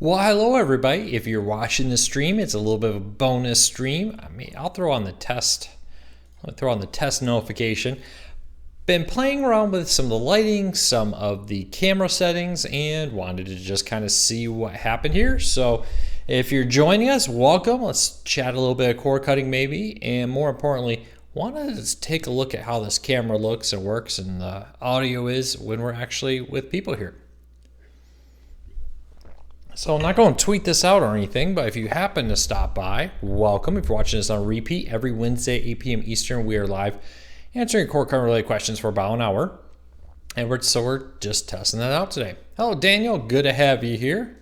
Well, hello everybody. If you're watching the stream, it's a little bit of a bonus stream. I'll throw on the test. I'll throw on the test notification. Been playing around with some of the lighting, some of the camera settings, and wanted to just kind of see what happened here. So if you're joining us, welcome. Let's chat a little bit of cord cutting maybe, and more importantly, want to take a look at how this camera looks and works and the audio is when we're actually with people here. So I'm not going to tweet this out or anything, but if you happen to stop by, welcome. If you're watching this on repeat, every Wednesday, 8 p.m. Eastern, we are live answering cord cutting related questions for about an hour. And we're just testing that out today. Hello, Daniel. Good to have you here.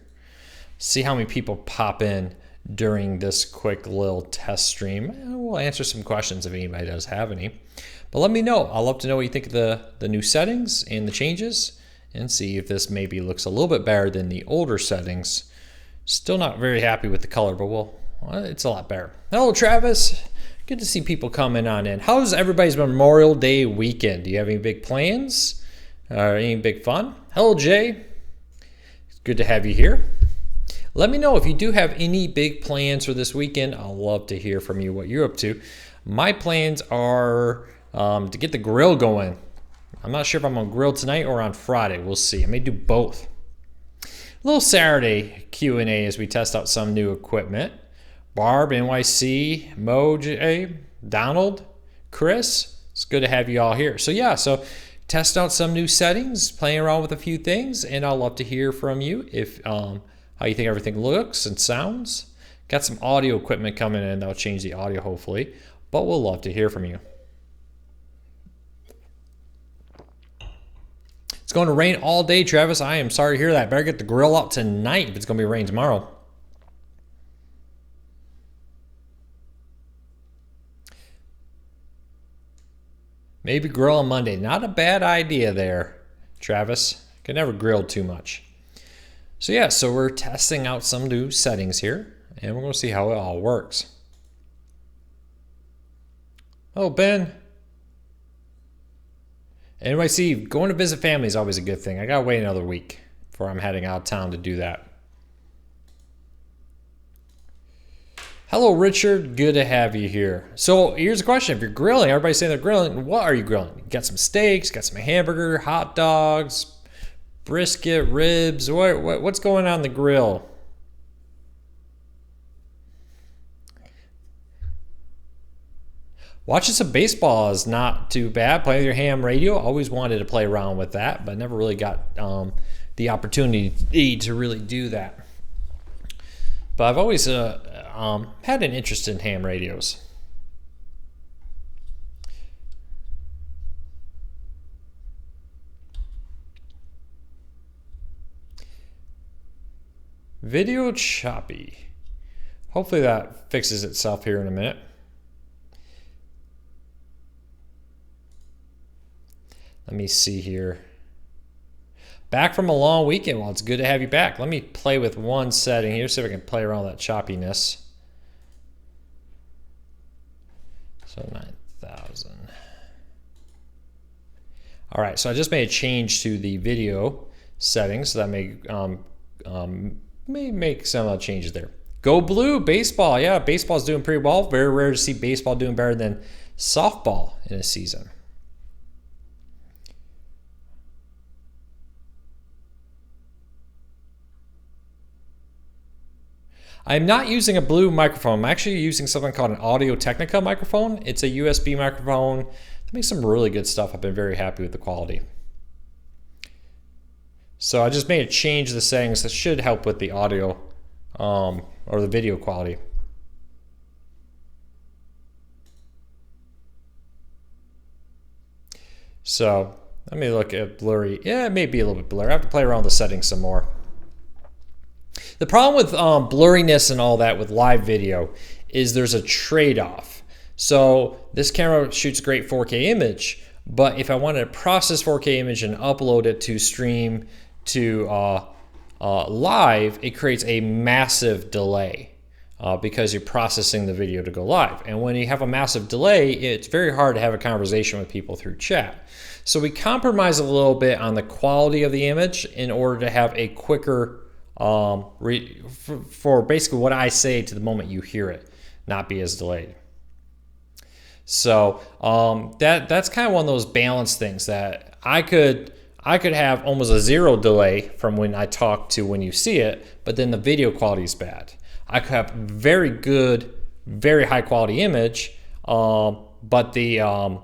See how many people pop in during this quick little test stream. And we'll answer some questions if anybody does have any. But let me know. I'd love to know what you think of the new settings and the changes, and see if this maybe looks a little bit better than the older settings. Still not very happy with the color, but well, it's a lot better. Hello, Travis. Good to see people coming on in. How's everybody's Memorial Day weekend? Do you have any big plans? Any big fun? Hello, Jay. It's good to have you here. Let me know if you do have any big plans for this weekend. I'd love to hear from you what you're up to. My plans are to get the grill going. I'm not sure if I'm going to grill tonight or on Friday. We'll see. I may do both. A little Saturday Q&A as we test out some new equipment. Barb, NYC, Moj, Donald, Chris. It's good to have you all here. So test out some new settings, playing around with a few things, and I'd love to hear from you if how you think everything looks and sounds. Got some audio equipment coming in that'll change the audio hopefully, but we'll love to hear from you. It's going to rain all day, Travis. I am sorry to hear that. Better get the grill out tonight if it's going to be rain tomorrow. Maybe grill on Monday. Not a bad idea there, Travis. Can never grill too much. So we're testing out some new settings here, and we're going to see how it all works. Oh, Ben. Anyway, see, going to visit family is always a good thing. I gotta wait another week before I'm heading out of town to do that. Hello, Richard. Good to have you here. So here's a question. If you're grilling, everybody's saying they're grilling. What are you grilling? You got some steaks, got some hamburger, hot dogs, brisket, ribs. What's going on the grill? Watching some baseball is not too bad. Playing with your ham radio, always wanted to play around with that, but never really got the opportunity to really do that. But I've always had an interest in ham radios. Video choppy. Hopefully that fixes itself here in a minute. Let me see here. Back from a long weekend. Well, it's good to have you back. Let me play with one setting here, see if I can play around with that choppiness. So 9,000. All right, so I just made a change to the video settings, so that may make some changes there. Go Blue, baseball. Yeah, baseball's doing pretty well. Very rare to see baseball doing better than softball in a season. I'm not using a Blue microphone. I'm actually using something called an Audio-Technica microphone. It's a USB microphone that makes some really good stuff. I've been very happy with the quality. So I just made a change to the settings that should help with the audio or the video quality. So let me look at blurry. Yeah, it may be a little bit blurry. I have to play around with the settings some more. The problem with blurriness and all that with live video is there's a trade-off. So this camera shoots great 4K image, but if I wanted to process 4K image and upload it to stream to live, it creates a massive delay because you're processing the video to go live. And when you have a massive delay, it's very hard to have a conversation with people through chat. So we compromise a little bit on the quality of the image in order to have a quicker for basically what I say to the moment you hear it, not be as delayed. So that's kind of one of those balance things that I could have almost a zero delay from when I talk to when you see it, but then the video quality is bad. I could have very good, very high quality image, but the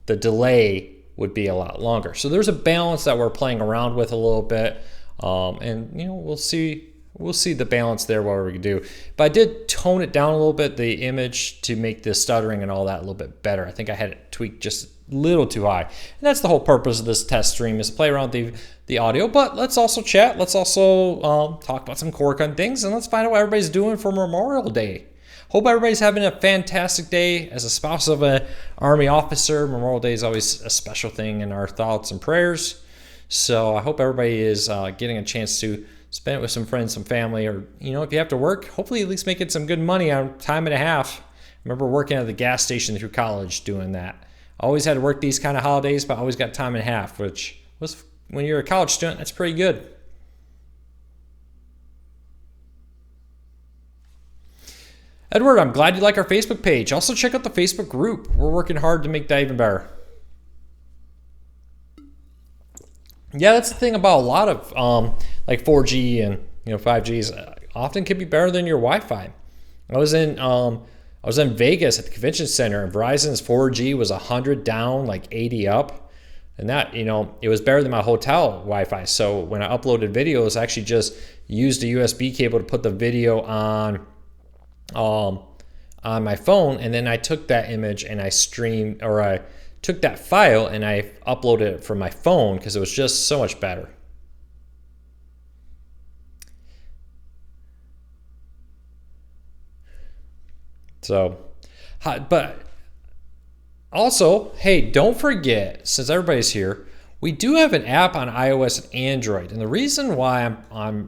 delay would be a lot longer. So there's a balance that we're playing around with a little bit, and we'll see the balance there, what we can do. But I did tone it down a little bit, the image, to make the stuttering and all that a little bit better. I think I had it tweaked just a little too high. And that's the whole purpose of this test stream, is to play around the audio. But let's also chat. Let's also talk about some core gun things, and let's find out what everybody's doing for Memorial Day. Hope everybody's having a fantastic day. As a spouse of an Army officer, Memorial Day is always a special thing in our thoughts and prayers. So I hope everybody is getting a chance to spend it with some friends, some family, or if you have to work, hopefully at least making some good money on time and a half. I remember working at the gas station through college doing that. I always had to work these kind of holidays, but I always got time and a half, which was, when you're a college student, that's pretty good. Edward, I'm glad you like our Facebook page. Also check out the Facebook group. We're working hard to make that even better. Yeah, that's the thing about a lot of like 4G and 5Gs often can be better than your Wi-Fi. I was in Vegas at the convention center, and Verizon's 4G was 100 down, like 80 up, and that it was better than my hotel Wi-Fi. So when I uploaded videos, I actually just used a USB cable to put the video on my phone, and then I took that image and I took that file and I uploaded it from my phone because it was just so much better. So, but also, hey, don't forget, since everybody's here, we do have an app on iOS and Android. And the reason why I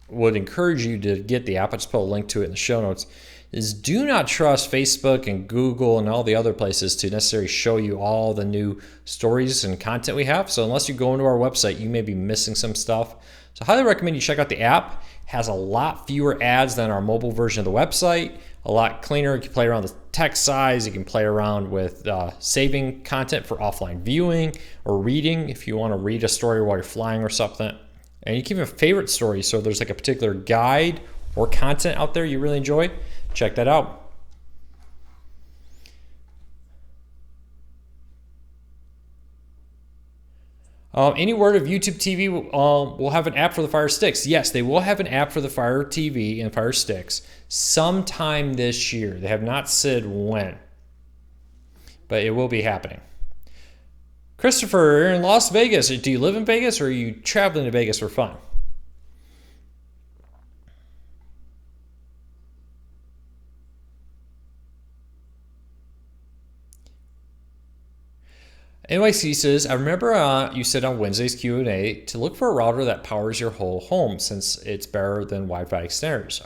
would encourage you to get the app, I just put a link to it in the show notes, is do not trust Facebook and Google and all the other places to necessarily show you all the new stories and content we have. So unless you go into our website, you may be missing some stuff. So I highly recommend you check out the app. It has a lot fewer ads than our mobile version of the website, a lot cleaner. You can play around with text size. You can play around with saving content for offline viewing or reading if you want to read a story while you're flying or something. And you can even favorite stories. So if there's like a particular guide or content out there you really enjoy, check that out. Any word of YouTube TV will have an app for the Fire Sticks? Yes, they will have an app for the Fire TV and Fire Sticks sometime this year. They have not said when, but it will be happening. Christopher, you're in Las Vegas. Do you live in Vegas, or are you traveling to Vegas for fun? NYC says, I remember you said on Wednesday's Q&A to look for a router that powers your whole home since it's better than Wi-Fi extenders.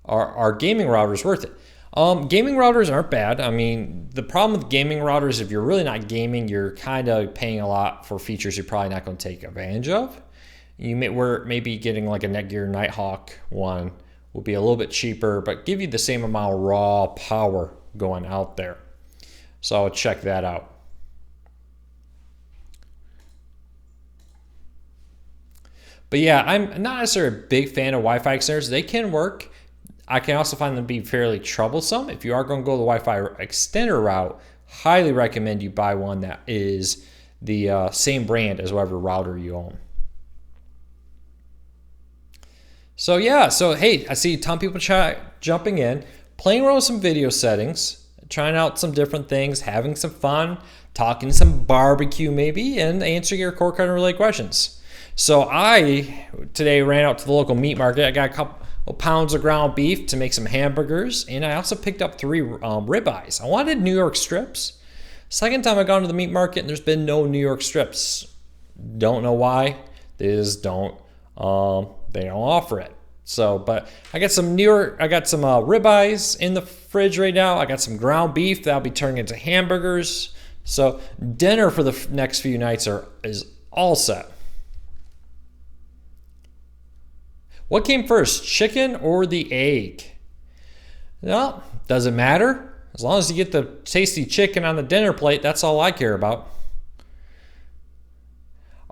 Are gaming routers worth it? Gaming routers aren't bad. I mean, the problem with gaming routers, if you're really not gaming, you're kind of paying a lot for features you're probably not going to take advantage of. We're maybe getting like a Netgear Nighthawk one will be a little bit cheaper, but give you the same amount of raw power going out there. So I'll check that out. But yeah, I'm not necessarily a big fan of Wi-Fi extenders. They can work. I can also find them to be fairly troublesome. If you are going to go the Wi-Fi extender route, highly recommend you buy one that is the same brand as whatever router you own. So yeah, hey, I see a ton of people jumping in, playing around with some video settings, trying out some different things, having some fun, talking some barbecue maybe, and answering your core cutting related questions. So I today ran out to the local meat market. I got a couple pounds of ground beef to make some hamburgers, and I also picked up 3 ribeyes. I wanted New York strips. Second time I've gone to the meat market, and there's been no New York strips. Don't know why. They just don't. They don't offer it. So, but I got some ribeyes in the fridge right now. I got some ground beef that'll be turning into hamburgers. So dinner for the next few nights is all set. What came first, chicken or the egg? Well, doesn't matter. As long as you get the tasty chicken on the dinner plate, that's all I care about.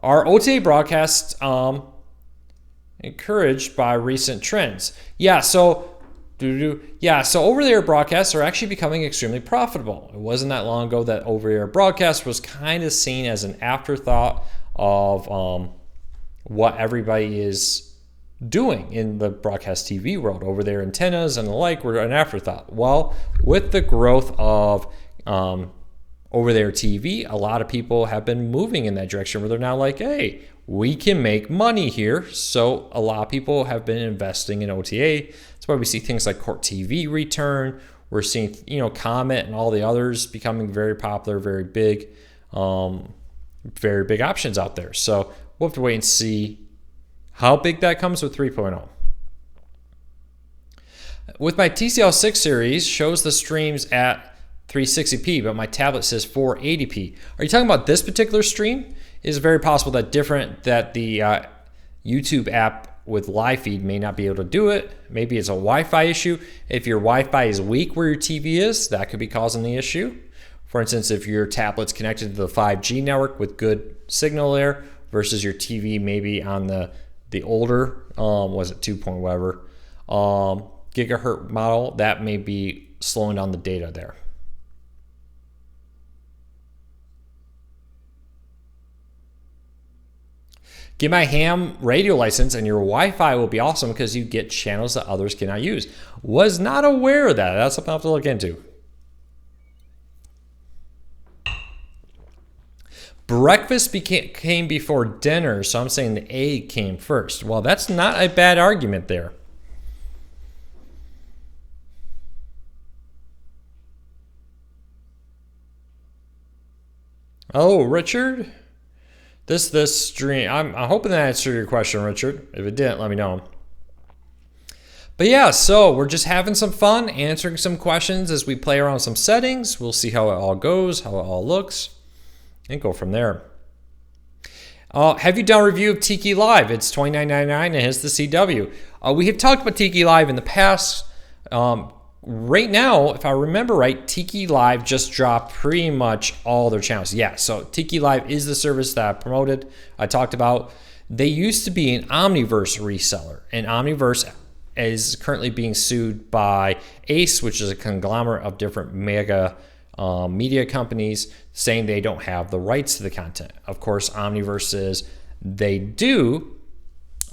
Are OTA broadcasts encouraged by recent trends? Yeah, so over-the-air broadcasts are actually becoming extremely profitable. It wasn't that long ago that over-the-air broadcast was kind of seen as an afterthought of what everybody is doing in the broadcast TV world. Over-the-air antennas and the like were an afterthought. Well, with the growth of over-the-air TV, a lot of people have been moving in that direction where they're now like, hey, we can make money here. So a lot of people have been investing in OTA. That's why we see things like Court TV return. We're seeing, Comet and all the others becoming very popular, very big options out there. So we'll have to wait and see how big that comes with 3.0. With my TCL 6 series, shows the streams at 360p, but my tablet says 480p. Are you talking about this particular stream? It is very possible that the YouTube app with live feed may not be able to do it. Maybe it's a Wi-Fi issue. If your Wi-Fi is weak where your TV is, that could be causing the issue. For instance, if your tablet's connected to the 5G network with good signal there versus your TV maybe on the older, was it 2 point whatever, gigahertz model, that may be slowing down the data there. Get my ham radio license and your Wi-Fi will be awesome because you get channels that others cannot use. Was not aware of that. That's something I'll have to look into. Breakfast came before dinner, so I'm saying the egg came first. Well, that's not a bad argument there. Oh, Richard? This stream, I'm hoping that answered your question, Richard. If it didn't, let me know. But yeah, so we're just having some fun, answering some questions as we play around some settings. We'll see how it all goes, how it all looks, and go from there. Have you done a review of Tiki Live? It's $29.99 and it's the CW. We have talked about Tiki Live in the past. Right now, if I remember right, Tiki Live just dropped pretty much all their channels. Yeah, so Tiki Live is the service that I promoted, I talked about. They used to be an Omniverse reseller, and Omniverse is currently being sued by Ace, which is a conglomerate of different mega media companies, saying they don't have the rights to the content. Of course, Omniverse says they do.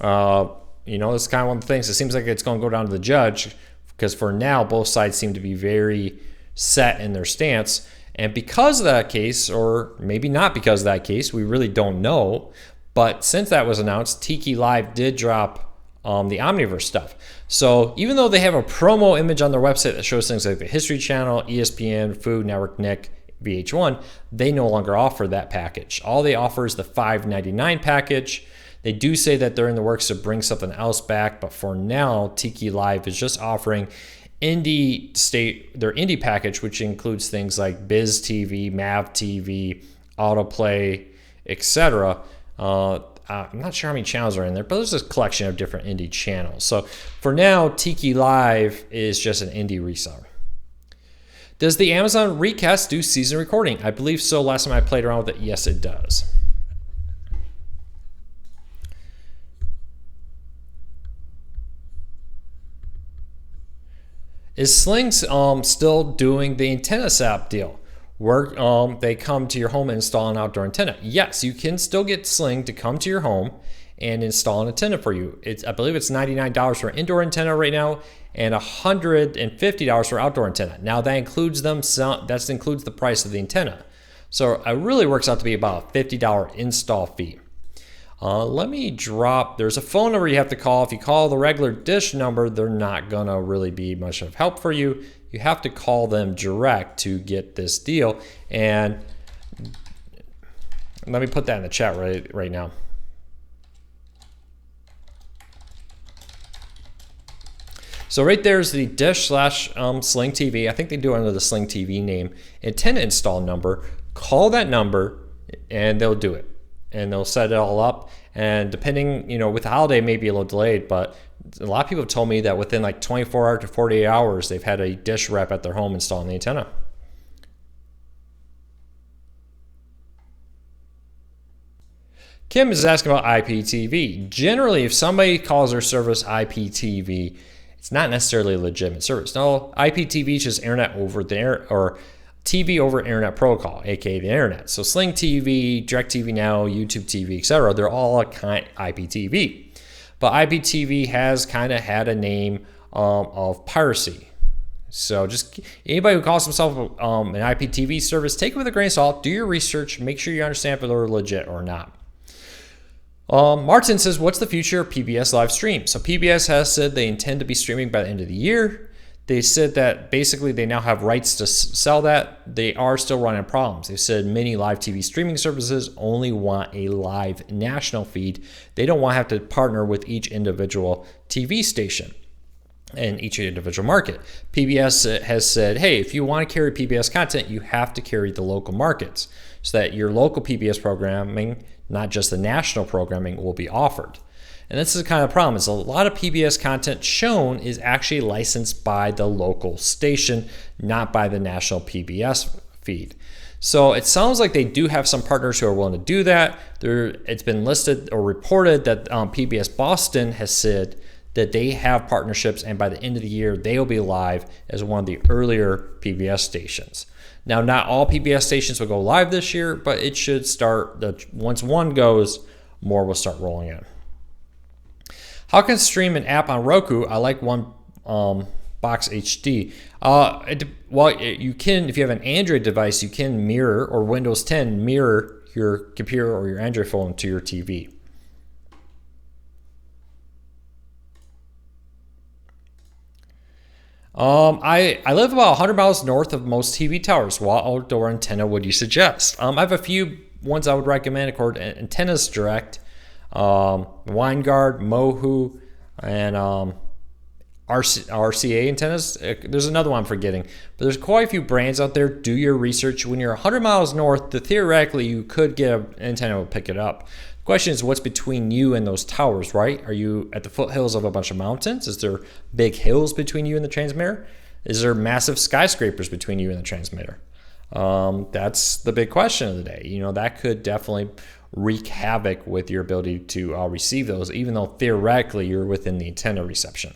It's kind of one of the things. It seems like it's going to go down to the judge, because for now, both sides seem to be very set in their stance. And because of that case, or maybe not because of that case, we really don't know. But since that was announced, Tiki Live did drop the Omniverse stuff. So even though they have a promo image on their website that shows things like the History Channel, ESPN, Food Network, Nick, VH1, they no longer offer that package. All they offer is the $5.99 package. They do say that they're in the works to bring something else back, but for now, Tiki Live is just offering their indie package, which includes things like Biz TV, Mav TV, Autoplay, etc. I'm not sure how many channels are in there, but there's a collection of different indie channels. So for now, Tiki Live is just an indie reseller. Does the Amazon Recast do season recording? I believe so. Last time I played around with it, yes, it does. Is Sling still doing the antenna setup deal? Where they come to your home and install an outdoor antenna? Yes, you can still get Sling to come to your home and install an antenna for you. I believe it's $99 for an indoor antenna right now and $150 for outdoor antenna. Now that includes that includes the price of the antenna. So it really works out to be about a $50 install fee. Let me drop, there's a phone number you have to call. If you call the regular Dish number, they're not gonna really be much of help for you. You have to call them direct to get this deal. And let me put that in the chat right now. So right there's the Dish / Sling TV. I think they do it under the Sling TV name. Antenna install number. Call that number and they'll do it. And they'll set it all up. And depending, with the holiday, it may be a little delayed, but a lot of people have told me that within like 24 hours to 48 hours, they've had a dish rep at their home installing the antenna. Kim is asking about IPTV. Generally, if somebody calls their service IPTV, it's not necessarily a legitimate service. No, IPTV is just internet over there, or TV over internet protocol, aka the internet. So Sling TV, DirecTV Now, YouTube TV, etc. They're all IPTV. But IPTV has kind of had a name of piracy. So just anybody who calls himself an IPTV service, take it with a grain of salt. Do your research. Make sure you understand if they're legit or not. Martin says, what's the future of PBS live stream? So PBS has said they intend to be streaming by the end of the year. They said that basically they now have rights to sell that. They are still running problems. They said many live TV streaming services only want a live national feed. They don't want to have to partner with each individual TV station in each individual market. PBS has said, hey, if you want to carry PBS content, you have to carry the local markets so that your local PBS programming, not just the national programming, will be offered. And this is kind of the problem, is a lot of PBS content shown is actually licensed by the local station, not by the national PBS feed. So it sounds like they do have some partners who are willing to do that. It's been listed or reported that PBS Boston has said that they have partnerships, and by the end of the year, they will be live as one of the earlier PBS stations. Now, not all PBS stations will go live this year, but it should start. Once one goes, more will start rolling in. How can stream an app on Roku? I like one box HD. Well, you can, if you have an Android device, you can mirror, or Windows 10 mirror your computer or your Android phone to your TV. I live about 100 miles north of most TV towers. What outdoor antenna would you suggest? I have a few ones I would recommend. According to Antennas Direct, WineGuard, Mohu, and RCA antennas. There's another one I'm forgetting, but there's quite a few brands out there. Do your research. When you're 100 miles north, theoretically you could get an antenna that will pick it up. The question is, what's between you and those towers, right? Are you at the foothills of a bunch of mountains? Is there big hills between you and the transmitter? Is there massive skyscrapers between you and the transmitter? That's the big question of the day. You know, that could definitely wreak havoc with your ability to receive those, even though theoretically you're within the antenna reception.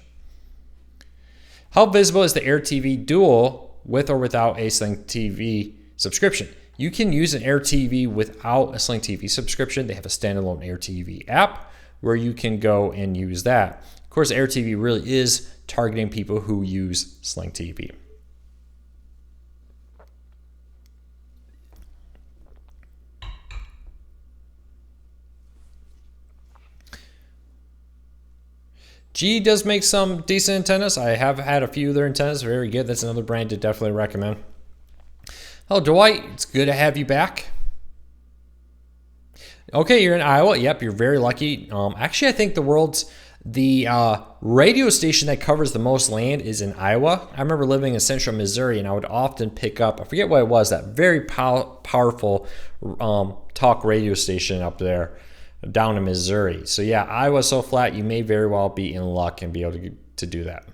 How visible is the Air TV Dual with or without a Sling TV subscription? You can use an Air TV without a Sling TV subscription. They have a standalone Air TV app where you can go and use that. Of course, Air TV really is targeting people who use Sling TV. GE does make some decent antennas. I have had a few of their antennas, very good. That's another brand to definitely recommend. Hello, Dwight. It's good to have you back. Okay, you're in Iowa. Yep, you're very lucky. Actually, I think the radio station that covers the most land is in Iowa. I remember living in central Missouri, and I would often pick up, I forget what it was, that very powerful talk radio station up there down in Missouri. So yeah, Iowa's so flat, you may very well be in luck and be able to do that.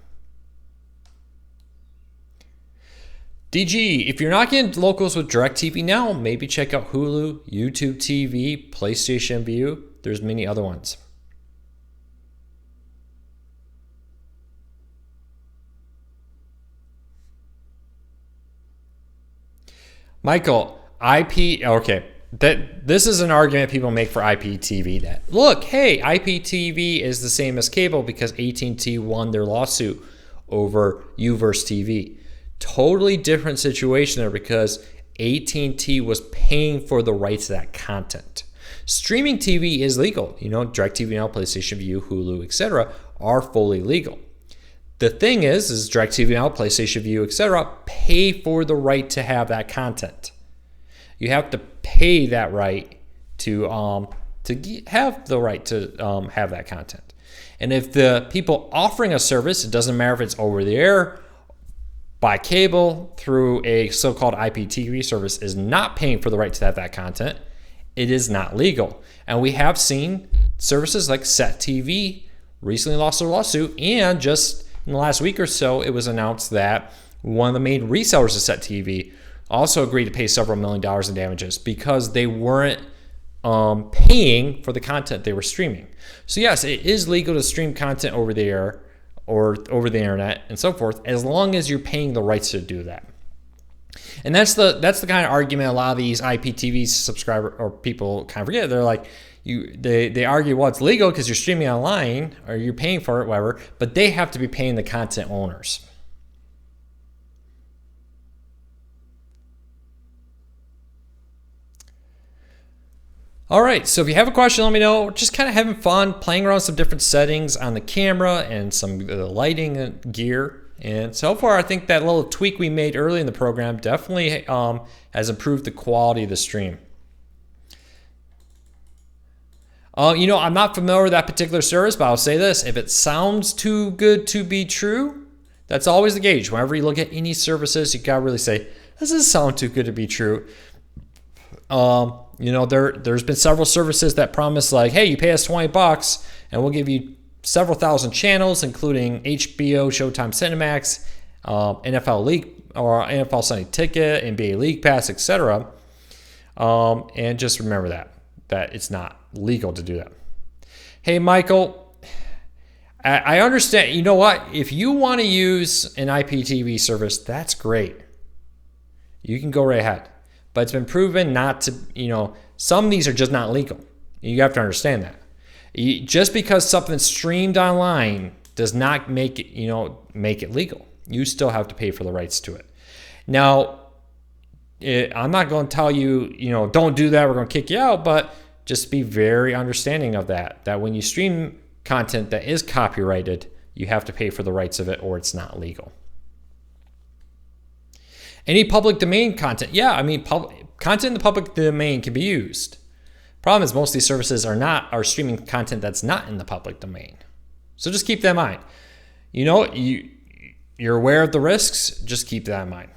DG, if you're not getting locals with DirecTV Now, maybe check out Hulu, YouTube TV, PlayStation View. There's many other ones. Michael, okay. This is an argument people make for IPTV that, look, hey, IPTV is the same as cable because AT&T won their lawsuit over U versus TV. Totally different situation there because AT&T was paying for the rights to that content. Streaming TV is legal. You know, DirecTV Now, PlayStation View, Hulu, etc. are fully legal. The thing is DirecTV Now, PlayStation View, etc. pay for the right to have that content. You have to pay that right to have the right to have that content. And if the people offering a service, it doesn't matter if it's over the air, by cable, through a so-called IPTV service, is not paying for the right to have that content, it is not legal. And we have seen services like Set TV recently lost their lawsuit, and just in the last week or so, it was announced that one of the main resellers of Set TV also agreed to pay several $1 million in damages because they weren't paying for the content they were streaming. So yes, it is legal to stream content over the air or over the internet and so forth, as long as you're paying the rights to do that. And that's the kind of argument a lot of these IPTV subscriber or people kind of forget. They're like, they argue, well, it's legal because you're streaming online or you're paying for it, whatever, but they have to be paying the content owners. All right, so if you have a question, let me know. We're just kind of having fun, playing around some different settings on the camera and some lighting gear. And so far, I think that little tweak we made early in the program definitely has improved the quality of the stream. I'm not familiar with that particular service, but I'll say this. If it sounds too good to be true, that's always the gauge. Whenever you look at any services, you got to really say, does this sound too good to be true? There's been several services that promise like, hey, you pay us $20 and we'll give you several thousand channels, including HBO, Showtime, Cinemax, NFL League or NFL Sunday Ticket, NBA League Pass, etc. And just remember that it's not legal to do that. Hey, Michael, I understand. You know what? If you want to use an IPTV service, that's great. You can go right ahead. But it's been proven not to, some of these are just not legal. You have to understand that. Just because something's streamed online does not make it legal. You still have to pay for the rights to it. Now, I'm not going to tell you, don't do that, we're going to kick you out, but just be very understanding of that when you stream content that is copyrighted, you have to pay for the rights of it or it's not legal. Any public domain content, content in the public domain can be used. Problem is most of these services are streaming content that's not in the public domain. So just keep that in mind. You're aware of the risks, just keep that in mind.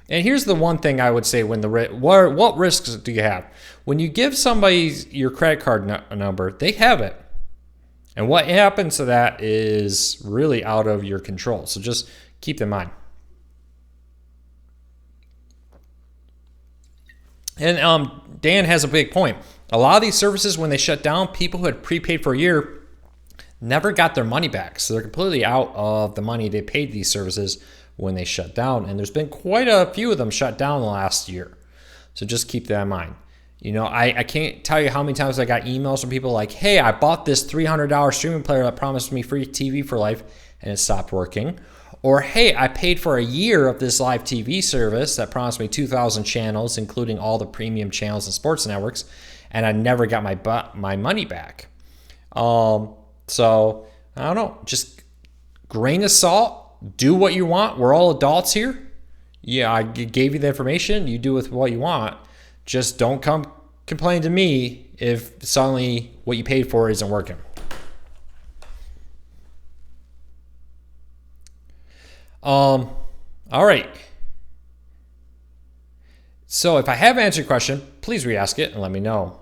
And here's the one thing I would say what risks do you have? When you give somebody your credit card number, they have it. And what happens to that is really out of your control. So just keep that in mind. And Dan has a big point. A lot of these services, when they shut down, people who had prepaid for a year never got their money back. So they're completely out of the money they paid these services when they shut down. And there's been quite a few of them shut down in the last year. So just keep that in mind. I can't tell you how many times I got emails from people like, hey, I bought this $300 streaming player that promised me free TV for life and it stopped working. Or, hey, I paid for a year of this live TV service that promised me 2,000 channels, including all the premium channels and sports networks, and I never got my money back. So, I don't know. Just grain of salt. Do what you want. We're all adults here. Yeah, I gave you the information. You do with what you want. Just don't come complain to me if suddenly what you paid for isn't working. All right. So if I have answered your question, please re-ask it and let me know.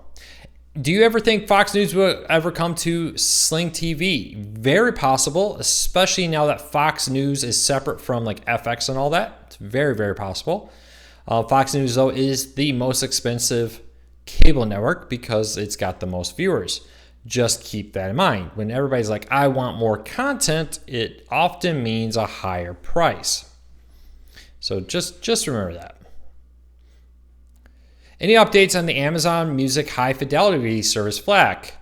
Do you ever think Fox News will ever come to Sling TV? Very possible, especially now that Fox News is separate from like FX and all that. It's very, very possible. Fox News, though, is the most expensive cable network because it's got the most viewers. Just keep that in mind. When everybody's like, I want more content, it often means a higher price. So just remember that. Any updates on the Amazon Music High Fidelity service FLAC?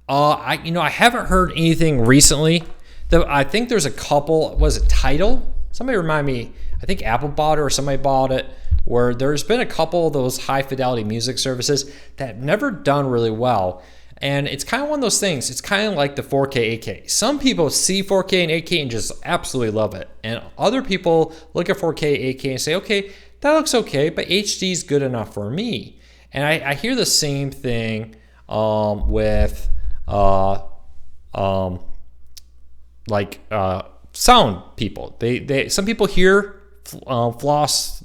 I haven't heard anything recently. I think there's a couple. Was it Tidal? Somebody remind me. I think Apple bought it or somebody bought it. Where there's been a couple of those high fidelity music services that have never done really well. And it's kind of one of those things. It's kind of like the 4K, 8K. Some people see 4K and 8K and just absolutely love it. And other people look at 4K, 8K and say, okay, that looks okay, but HD is good enough for me. And I hear the same thing with sound people. Some people hear FLAC,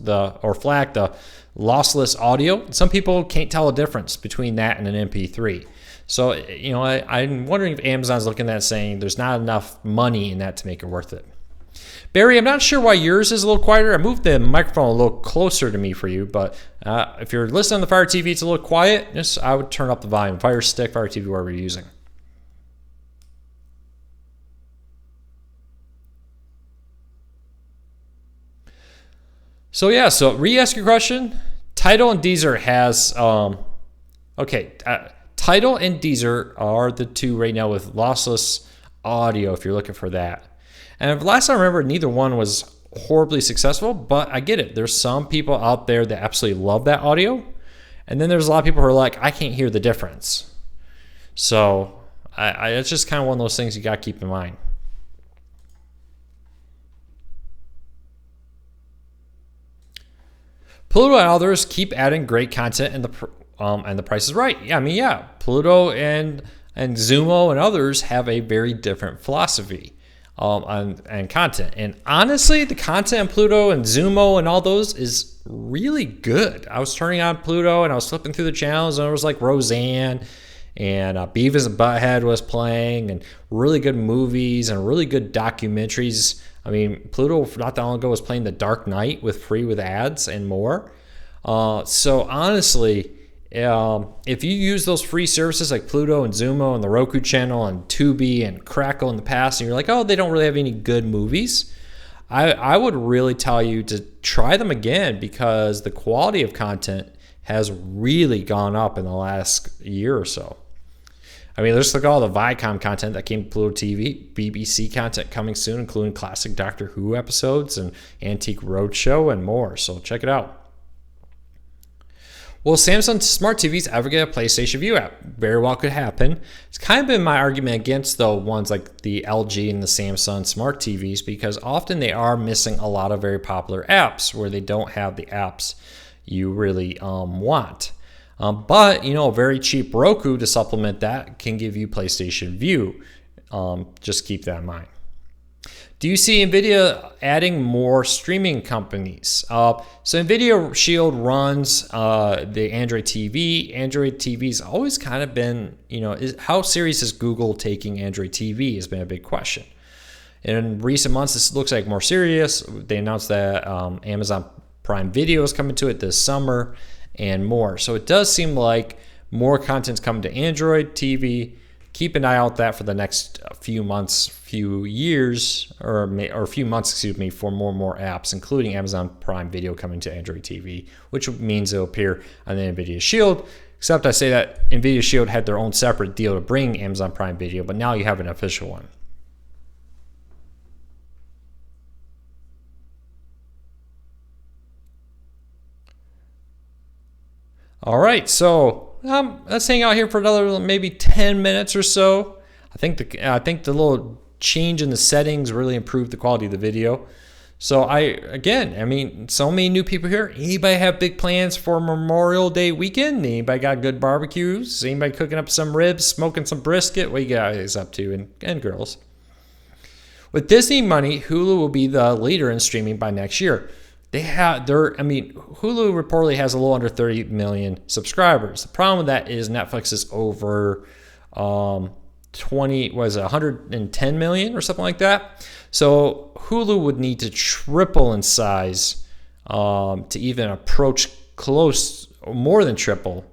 the lossless audio. Some people can't tell the difference between that and an MP3. So, I'm wondering if Amazon's looking at that saying there's not enough money in that to make it worth it. Barry, I'm not sure why yours is a little quieter. I moved the microphone a little closer to me for you, but if you're listening on the Fire TV, it's a little quiet. I would turn up the volume. Fire Stick, Fire TV, whatever you're using. So re-ask your question. Tidal and Deezer has, Tidal and Deezer are the two right now with lossless audio if you're looking for that. And last I remember, neither one was horribly successful, but I get it. There's some people out there that absolutely love that audio. And then there's a lot of people who are like, I can't hear the difference. So it's just kind of one of those things you got to keep in mind. Pluto and others keep adding great content, and the price is right. Pluto and Zumo and others have a very different philosophy and content. And honestly, the content on Pluto and Zumo and all those is really good. I was turning on Pluto and I was flipping through the channels, and it was like Roseanne and Beavis and Butthead was playing, and really good movies and really good documentaries. I mean, Pluto not that long ago was playing The Dark Knight with ads and more. So honestly, if you use those free services like Pluto and Zumo and the Roku channel and Tubi and Crackle in the past, and you're like, oh, they don't really have any good movies, I would really tell you to try them again, because the quality of content has really gone up in the last year or so. I mean, let's look at all the Viacom content that came to Pluto TV, BBC content coming soon, including classic Doctor Who episodes and Antique Roadshow and more. So check it out. Will Samsung Smart TVs ever get a PlayStation View app? Very well could happen. It's kind of been my argument against the ones like the LG and the Samsung Smart TVs, because often they are missing a lot of very popular apps where they don't have the apps you really want. But a very cheap Roku to supplement that can give you PlayStation View. Just keep that in mind. Do you see NVIDIA adding more streaming companies? So NVIDIA Shield runs the Android TV. Android TV's always kind of been, how serious is Google taking Android TV has been a big question. In recent months, this looks like more serious. They announced that Amazon Prime Video is coming to it this summer and more. So it does seem like more content's coming to Android TV. Keep an eye out that for the next few months, few years, or a few months, for more and more apps, including Amazon Prime Video coming to Android TV, which means it'll appear on the NVIDIA Shield. Except I say that NVIDIA Shield had their own separate deal to bring Amazon Prime Video, but now you have an official one. All right, so let's hang out here for another maybe 10 minutes or so. I think the little change in the settings really improved the quality of the video. So so many new people here. Anybody have big plans for Memorial Day weekend? Anybody got good barbecues? Anybody cooking up some ribs, smoking some brisket? What you guys up to, and girls? With Disney money, Hulu will be the leader in streaming by next year. Hulu reportedly has a little under 30 million subscribers. The problem with that is Netflix is over 110 million or something like that. So Hulu would need to triple in size to even approach close, more than triple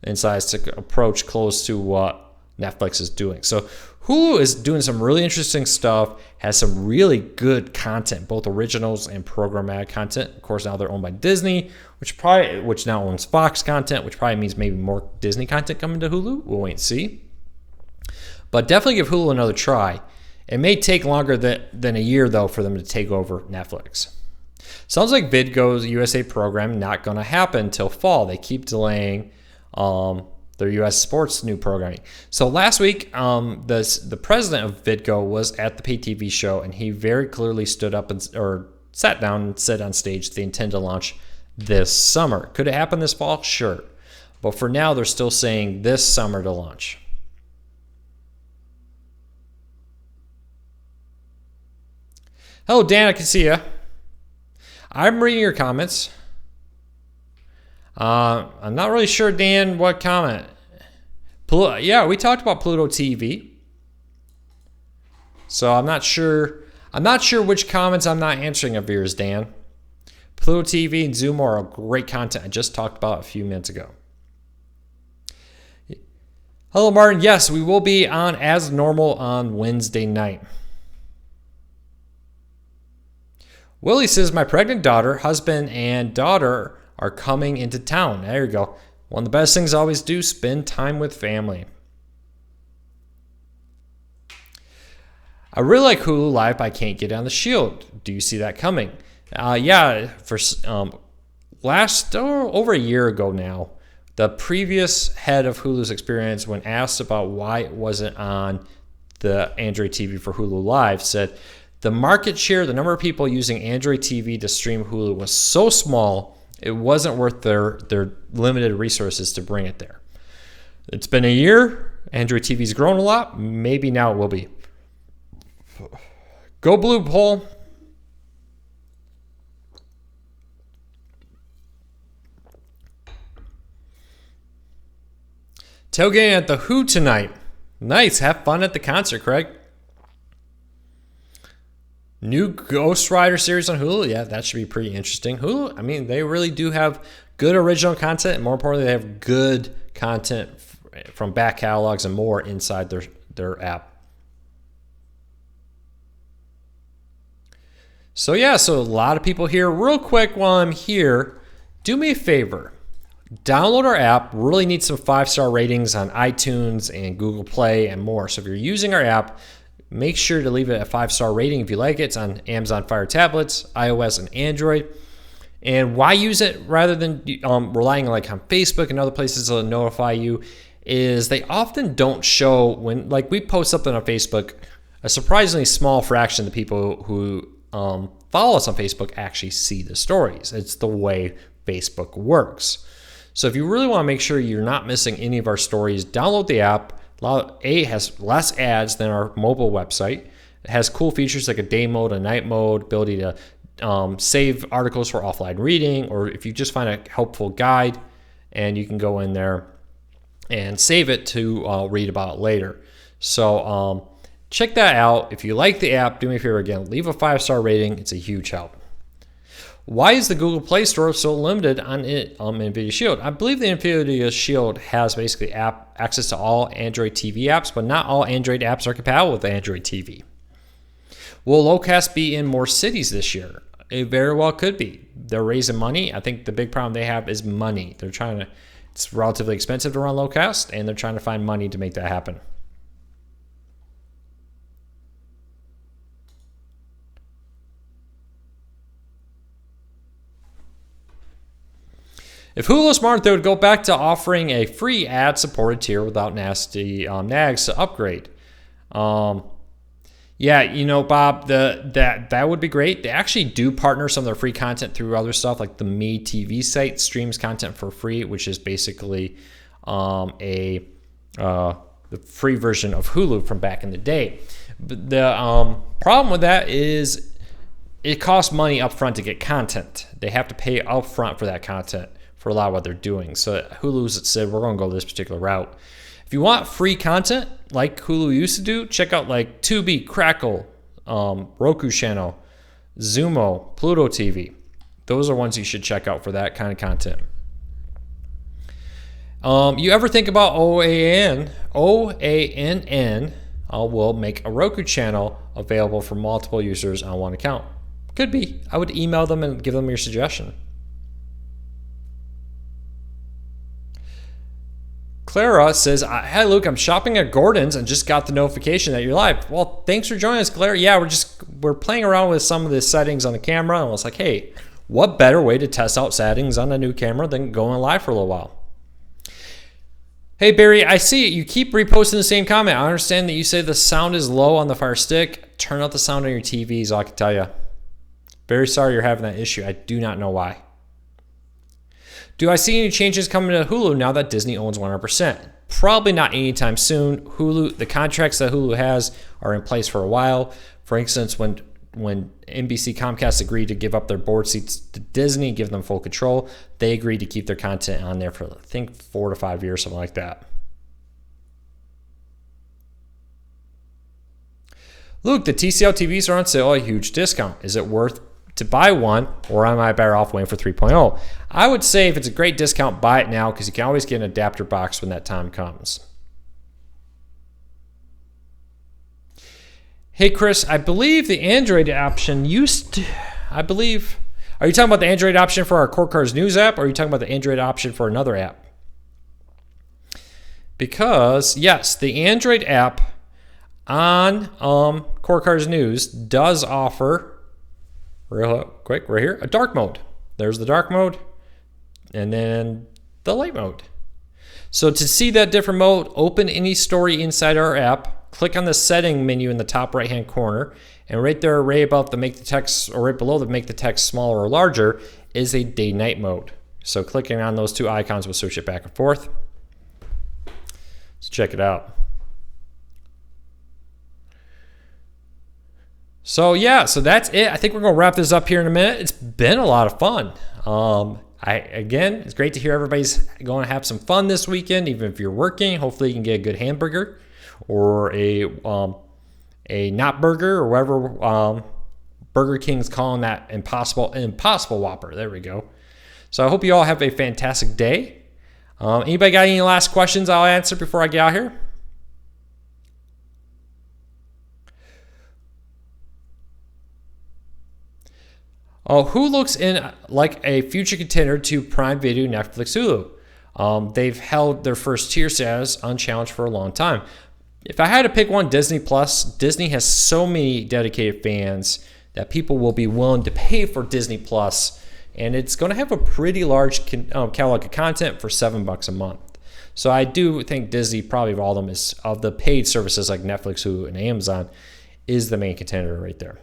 in size to approach close to what Netflix is doing. So Hulu is doing some really interesting stuff, has some really good content, both originals and programmatic content. Of course, now they're owned by Disney, which now owns Fox content, which probably means maybe more Disney content coming to Hulu. We'll wait and see. But definitely give Hulu another try. It may take longer than a year, though, for them to take over Netflix. Sounds like VidGo's USA program not going to happen until fall. They keep delaying their U.S. sports new programming. So last week, the president of VidGo was at the pay TV show, and he very clearly stood up or sat down and said on stage they intend to launch this summer. Could it happen this fall? Sure. But for now, they're still saying this summer to launch. Hello, Dan. I can see you. I'm reading your comments. I'm not really sure, Dan, what comment. Yeah, we talked about Pluto TV. So I'm not sure which comments I'm not answering of yours, Dan. Pluto TV and Zumo are great content I just talked about a few minutes ago. Hello, Martin. Yes, we will be on as normal on Wednesday night. Willie says, my pregnant daughter, husband, and daughter are coming into town. There you go. One of the best things I always do, spend time with family. I really like Hulu Live, but I can't get on the Shield. Do you see that coming? Yeah, for over a year ago now, the previous head of Hulu's experience, when asked about why it wasn't on the Android TV for Hulu Live, said the market share, the number of people using Android TV to stream Hulu was so small, it wasn't worth their limited resources to bring it there. It's been a year. Android TV's grown a lot. Maybe now it will be. Go Blue poll. Tailgating at the Who tonight. Nice. Have fun at the concert, Craig. New Ghost Rider series on Hulu. Yeah, that should be pretty interesting. Hulu, I mean, they really do have good original content. And more importantly, they have good content from back catalogs and more inside their app. So yeah, so a lot of people here. Real quick while I'm here, do me a favor. Download our app. Really need some 5-star ratings on iTunes and Google Play and more. So if you're using our app, make sure to leave it a 5-star rating if you like it. It's on Amazon Fire tablets, iOS, and Android. And why use it rather than relying on Facebook and other places to notify you is they often don't show when, we post something on Facebook, a surprisingly small fraction of the people who follow us on Facebook actually see the stories. It's the way Facebook works. So if you really want to make sure you're not missing any of our stories, download the app. It has less ads than our mobile website. It has cool features like a day mode, a night mode, ability to save articles for offline reading, or if you just find a helpful guide, and you can go in there and save it to read about it later. So check that out. If you like the app, do me a favor again, leave a 5-star rating. It's a huge help. Why is the Google Play Store so limited on NVIDIA Shield? I believe the NVIDIA Shield has basically access to all Android TV apps, but not all Android apps are compatible with Android TV. Will Locast be in more cities this year? It very well could be. They're raising money. I think the big problem they have is money. It's relatively expensive to run Locast, and they're trying to find money to make that happen. If Hulu was smart, they would go back to offering a free ad-supported tier without nasty nags to upgrade. Yeah, Bob, that would be great. They actually do partner some of their free content through other stuff, like the Me TV site streams content for free, which is basically the free version of Hulu from back in the day. But the problem with that is it costs money up front to get content. They have to pay up front for that content for a lot of what they're doing. So Hulu's said, we're going to go this particular route. If you want free content like Hulu used to do, check out Tubi, Crackle, Roku channel, Zumo, Pluto TV. Those are ones you should check out for that kind of content. You ever think about OANN will make a Roku channel available for multiple users on one account? Could be. I would email them and give them your suggestion. Clara says, "Hi Luke, I'm shopping at Gordon's and just got the notification that you're live." Well, thanks for joining us, Clara. Yeah, we're playing around with some of the settings on the camera, and I was like, hey, what better way to test out settings on a new camera than going live for a little while? Hey Barry, I see it. You keep reposting the same comment. I understand that you say the sound is low on the Fire Stick. Turn out the sound on your TV is all I can tell you. Very sorry you're having that issue. I do not know why. Do I see any changes coming to Hulu now that Disney owns 100%? Probably not anytime soon. Hulu, the contracts that Hulu has are in place for a while. For instance, when NBC Comcast agreed to give up their board seats to Disney, give them full control, they agreed to keep their content on there for, I think, 4 to 5 years, something like that. Luke, the TCL TVs are on sale at a huge discount. Is it worth to buy one, or am I better off waiting for 3.0? I would say if it's a great discount, buy it now because you can always get an adapter box when that time comes. Hey, Chris, I believe the Android option used to, are you talking about the Android option for our Core Cars News app, or are you talking about the Android option for another app? Because, yes, the Android app on Core Cars News does offer, real quick, right here, a dark mode. There's the dark mode, and then the light mode. So to see that different mode, open any story inside our app, click on the setting menu in the top right-hand corner, and right there, right above the make the text, or right below the make the text smaller or larger, is a day-night mode. So clicking on those two icons will switch it back and forth. Let's check it out. So yeah, so that's it. I think we're gonna wrap this up here in a minute. It's been a lot of fun. Again, it's great to hear everybody's going to have some fun this weekend, even if you're working. Hopefully you can get a good hamburger or a not burger, or whatever Burger King's calling that impossible Whopper. There we go. So I hope you all have a fantastic day. Anybody got any last questions I'll answer before I get out here? Who looks in like a future contender to Prime Video, Netflix, Hulu? They've held their first tier status unchallenged for a long time. If I had to pick one, Disney Plus. Disney has so many dedicated fans that people will be willing to pay for Disney Plus, and it's going to have a pretty large catalog of content for $7 a month. So I do think Disney, probably of all of them, is of the paid services like Netflix, Hulu, and Amazon, is the main contender right there.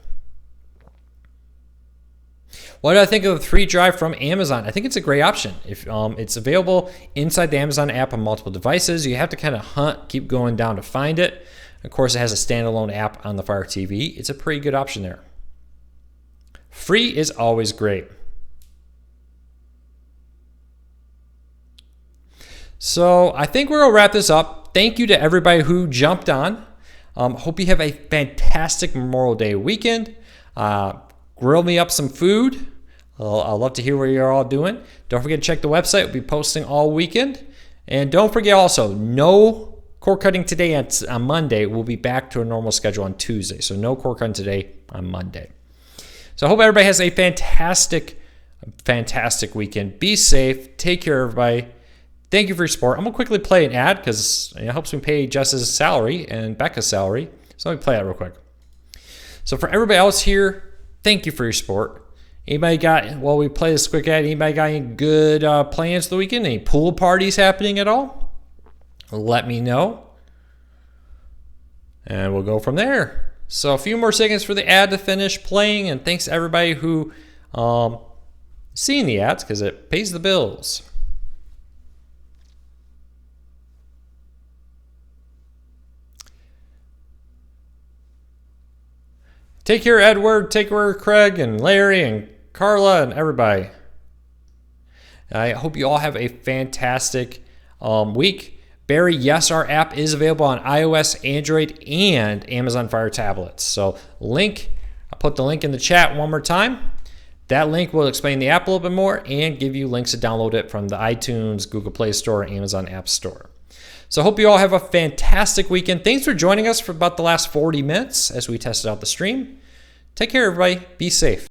What do I think of the free drive from Amazon? I think it's a great option. If it's available inside the Amazon app on multiple devices, you have to kind of hunt, keep going down to find it. Of course, it has a standalone app on the Fire TV. It's a pretty good option there. Free is always great. So I think we're going to wrap this up. Thank you to everybody who jumped on. Hope you have a fantastic Memorial Day weekend. Grill me up some food. I'd love to hear what you're all doing. Don't forget to check the website. We'll be posting all weekend. And don't forget also, no cord cutting today on Monday. We'll be back to a normal schedule on Tuesday. So no cord cutting today on Monday. So I hope everybody has a fantastic weekend. Be safe. Take care, everybody. Thank you for your support. I'm going to quickly play an ad because it helps me pay Jess's salary and Becca's salary. So let me play that real quick. So for everybody else here, thank you for your support. Anybody got, while we play this quick ad, anybody got any good plans for the weekend? Any pool parties happening at all? Let me know. And we'll go from there. So a few more seconds for the ad to finish playing. And thanks to everybody who seen the ads because it pays the bills. Take care, Edward. Take care, Craig and Larry and Carla and everybody. I hope you all have a fantastic week. Barry, yes, our app is available on iOS, Android, and Amazon Fire tablets. So I'll put the link in the chat one more time. That link will explain the app a little bit more and give you links to download it from the iTunes, Google Play Store, and Amazon App Store. So I hope you all have a fantastic weekend. Thanks for joining us for about the last 40 minutes as we tested out the stream. Take care, everybody. Be safe.